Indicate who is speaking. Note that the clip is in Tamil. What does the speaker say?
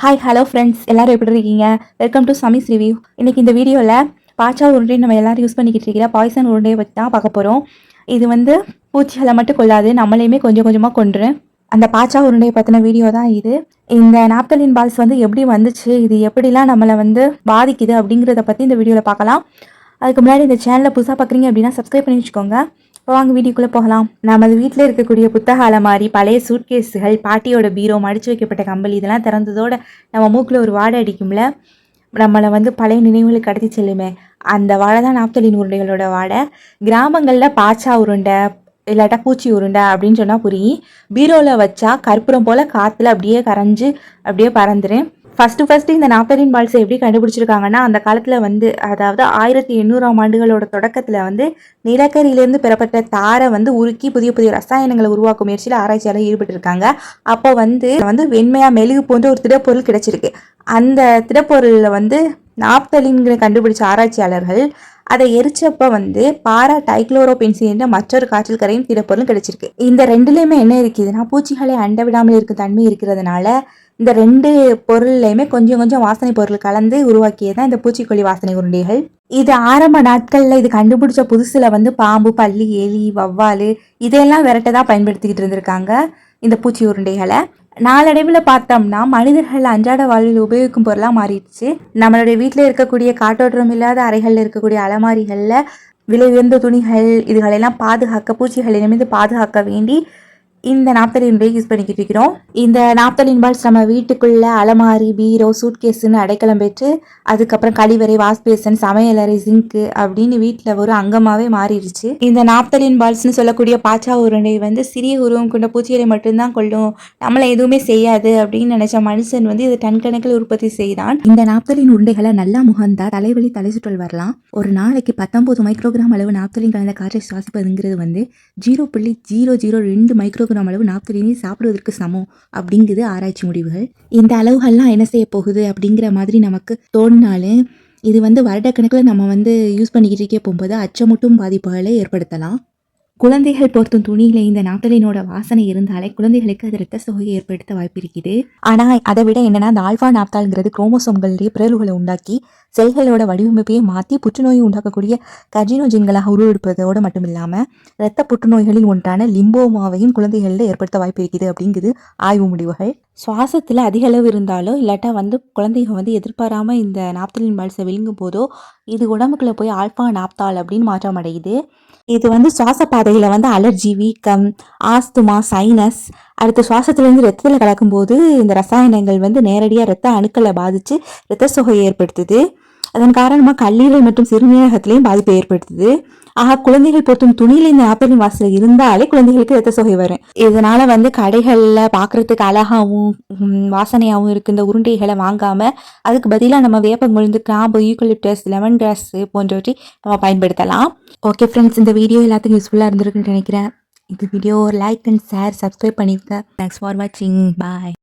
Speaker 1: ஹாய் ஹலோ ஃப்ரெண்ட்ஸ், எல்லாரும் எப்படி இருக்கீங்க? வெல்கம் டு சமீஸ் ரிவ்யூ. இன்றைக்கி இந்த வீடியோவில் பாச்சா உருண்டை நம்ம எல்லோரும் யூஸ் பண்ணிக்கிட்டு இருக்கிற பாய்சன் உருண்டையை பற்றி தான் பார்க்க போகிறோம். இது வந்து பூச்சிகளை மட்டும் கொள்ளாது, நம்மளையுமே கொஞ்சம் கொஞ்சமாக கொண்டுரும். அந்த பாச்சா உருண்டையை பற்றின வீடியோ தான் இது. இந்த நாப்தலின் பால்ஸ் வந்து எப்படி வந்துச்சு, இது எப்படிலாம் நம்மளை வந்து பாதிக்குது அப்படிங்கிறத பற்றி இந்த வீடியோவில் பார்க்கலாம். அதுக்கு முன்னாடி இந்த சேனலை புதுசாக பார்க்குறீங்க அப்படின்னா சப்ஸ்கிரைப் பண்ணி வச்சுக்கோங்க. இப்போ வாங்க வீடியோக்குள்ளே போகலாம். நமது வீட்டில் இருக்கக்கூடிய புத்தக அலமாரி, பழைய சூட்கேஸுகள், பாட்டியோட பீரோ, மடிச்சு வைக்கப்பட்ட கம்பளி இதெல்லாம் திறந்ததோட நம்ம மூக்கில் ஒரு வாடை அடிக்கும்ல, நம்மளை வந்து பழைய நினைவுகளுக்கு கடத்தி செல்லுமே, அந்த வாடை தான் நாப்தலின் உருண்டைகளோட வாடை. கிராமங்களில் பாச்சா உருண்டை இல்லாட்டா பூச்சி உருண்டை அப்படின்னு சொன்னால் புரியும். பீரோவில் வச்சா கற்பூரம் போல் காற்றுல அப்படியே கரைஞ்சு அப்படியே பறந்துடும். ஃபஸ்ட்டு இந்த நாப்தலின் பால்ஸை எப்படி கண்டுபிடிச்சிருக்காங்கன்னா, அந்த காலத்தில் வந்து அதாவது 1800ஆம் ஆண்டுகளோட தொடக்கத்தில் வந்து நிலக்கரியிலேருந்து பெறப்பட்ட தாரை வந்து உருக்கி புதிய புதிய ரசாயனங்களை உருவாக்கும் முயற்சியில் ஆராய்ச்சியாளர் ஈடுபட்டிருக்காங்க. அப்போ வந்து வெண்மையாக மெழுகு போன்ற ஒரு திடப்பொருள் கிடைச்சிருக்கு. அந்த திடப்பொருளில் வந்து நாப்தலின்கிற கண்டுபிடிச்ச ஆராய்ச்சியாளர்கள் அதை எரிச்சப்ப வந்து பாரா டைக்ளோரோபென்சின் என்ற மற்றொரு காய்ச்சல் கரையும் திடப்பொருளும் கிடைச்சிருக்கு. இந்த ரெண்டுலேயுமே என்ன இருக்குதுன்னா, பூச்சிகளை அண்ட விடாமல் இருக்கும் தன்மை இருக்கிறதுனால இந்த ரெண்டு பொருள்லையுமே கொஞ்சம் கொஞ்சம் வாசனை பொருள் கலந்து உருவாக்கியதான் இந்த பூச்சிக்கொல்லி வாசனை உருண்டைகள். இது ஆரம்ப நாட்களில் இது கண்டுபிடிச்ச புதுசுல வந்து பாம்பு, பல்லி, எலி, வவ்வாலு இதெல்லாம் விரட்டதான் பயன்படுத்திக்கிட்டு இருந்திருக்காங்க இந்த பூச்சி உருண்டைகளை. நாளடைவில் பார்த்தோம்னா மனிதர்கள் அன்றாட வாழ்வில் உபயோகிக்கும் பொருளாக மாறிடுச்சு. நம்மளுடைய வீட்டில் இருக்கக்கூடிய காற்றோட்டம் இல்லாத அறைகளில் இருக்கக்கூடிய அலமாரிகளில் விலை உயர்ந்த துணிகள் இதுகளெல்லாம் பாதுகாக்க, பூச்சிகளிடமிருந்து பாதுகாக்க வேண்டி இந்த நாப்தலின் யூஸ் பண்ணிக்கிட்டு இருக்கிறோம். இந்த நாப்தலின் பால்ஸ் நம்ம வீட்டுக்குள்ள அலமாரி, பீரோ, சூட்கேஸ்ன்னு அடைக்கலம் பெற்று அதுக்கப்புறம் கழிவறை, வாஷ்பேசன், சமையலறை, சிங்க்கு அப்படின்னு வீட்டில் ஒரு அங்கமாகவே மாறிடுச்சு. இந்த நாப்தலின் பால்ஸ்ன்னு சொல்லக்கூடிய பாச்சா உருண்டை வந்து சிறிய உருவம் கொண்ட பூச்சிகளை மட்டும்தான் கொள்ளும், நம்மளை எதுவுமே செய்யாது அப்படின்னு நினைச்ச மனுஷன் வந்து இது டன் கணக்கில் உற்பத்தி செய்தான். இந்த நாப்தலின் உருண்டைகளை நல்லா முகந்தா தலைவலி, தலை சுற்றல் வரலாம். ஒரு நாளைக்கு 19 மைக்ரோகிராம் அளவு நாப்தலின் கலந்த காற்றை சுவாசிப்பதுங்கிறது வந்து 0.002 மைக்ரோ அளவு நாப்தலினை சாப்பிடுவதற்கு சமம் அப்படிங்குது ஆராய்ச்சி முடிவுகள். இந்த அளவுகள்லாம் என்ன செய்ய போகுது அப்படிங்கிற மாதிரி நமக்கு தோணினாலும் இது வந்து வருடக்கணக்கில் நம்ம வந்து யூஸ் பண்ணிக்கிட்டே இருக்க போகும்போது அச்சமூட்டும் பாதிப்புகளை ஏற்படுத்தலாம். குழந்தைகள் பொருத்தும் துணியில இந்த நாப்தலினோட வாசனை இருந்தாலே குழந்தைகளுக்கு அது இரத்த சோகையை ஏற்படுத்த வாய்ப்பு இருக்குது. ஆனா அதை விட என்னன்னா, இந்த ஆல்பா நாப்தால்ங்கிறது குரோமோசோம்களிலேயே பிறழ்வுகளை உண்டாக்கி செல்களோட வடிவமைப்பையே மாற்றி புற்றுநோயை உண்டாக்கக்கூடிய கர்ஜினோஜின்களாக உருவெடுப்பதோடு மட்டும் இல்லாமல் இரத்த புற்றுநோய்களில் ஒன்றான லிம்போமாவையும் குழந்தைகளில் ஏற்படுத்த வாய்ப்பு இருக்குது அப்படிங்குது ஆய்வு முடிவுகள். சுவாசத்தில் அதிக அளவு இருந்தாலோ இல்லாட்டா வந்து குழந்தைங்க வந்து எதிர்பாராமல் இந்த நாப்தலின் பால்ஸை விழுங்கும் போதோ இது உடம்புக்குள்ளே போய் ஆல்பா நாப்தால் அப்படின்னு மாற்றம் அடையுது. இது வந்து சுவாச பாதையில் வந்து அலர்ஜி, வீக்கம், ஆஸ்துமா, சைனஸ், அடுத்த சுவாசத்துலேருந்து ரத்தத்தில் கலக்கும்போது இந்த ரசாயனங்கள் வந்து நேரடியாக ரத்த அணுக்களை பாதித்து இரத்த சோகையை ஏற்படுத்துது. அதன் காரணமாக கல்லீரல் மற்றும் சிறுநீரகத்திலையும் பாதிப்பை ஏற்படுத்துது. ஆக குழந்தைகள் பொருத்தும் துணியில இந்த நாப்தலின் வாசல் இருந்தாலே குழந்தைகளுக்கு இரத்த சோகை வரும். இதனால வந்து கடைகளில் பார்க்கறதுக்கு அழகாகவும் வாசனையாகவும் இருக்கு இந்த உருண்டைகளை வாங்காம அதுக்கு பதிலாக நம்ம வேப்பங்கொழுந்து, கிராம்பு, யூக்கலிப்டஸ், லெமன் கிராஸ் போன்றவற்றை நம்ம பயன்படுத்தலாம். ஓகே ஃப்ரெண்ட்ஸ், இந்த வீடியோ எல்லாத்துக்கும் யூஸ்ஃபுல்லாக இருந்திருக்குன்னு நினைக்கிறேன். இந்த video like and share, subscribe பண்ணிருக்கேன். தேங்க்ஸ் ஃபார் வாட்சிங். பாய்.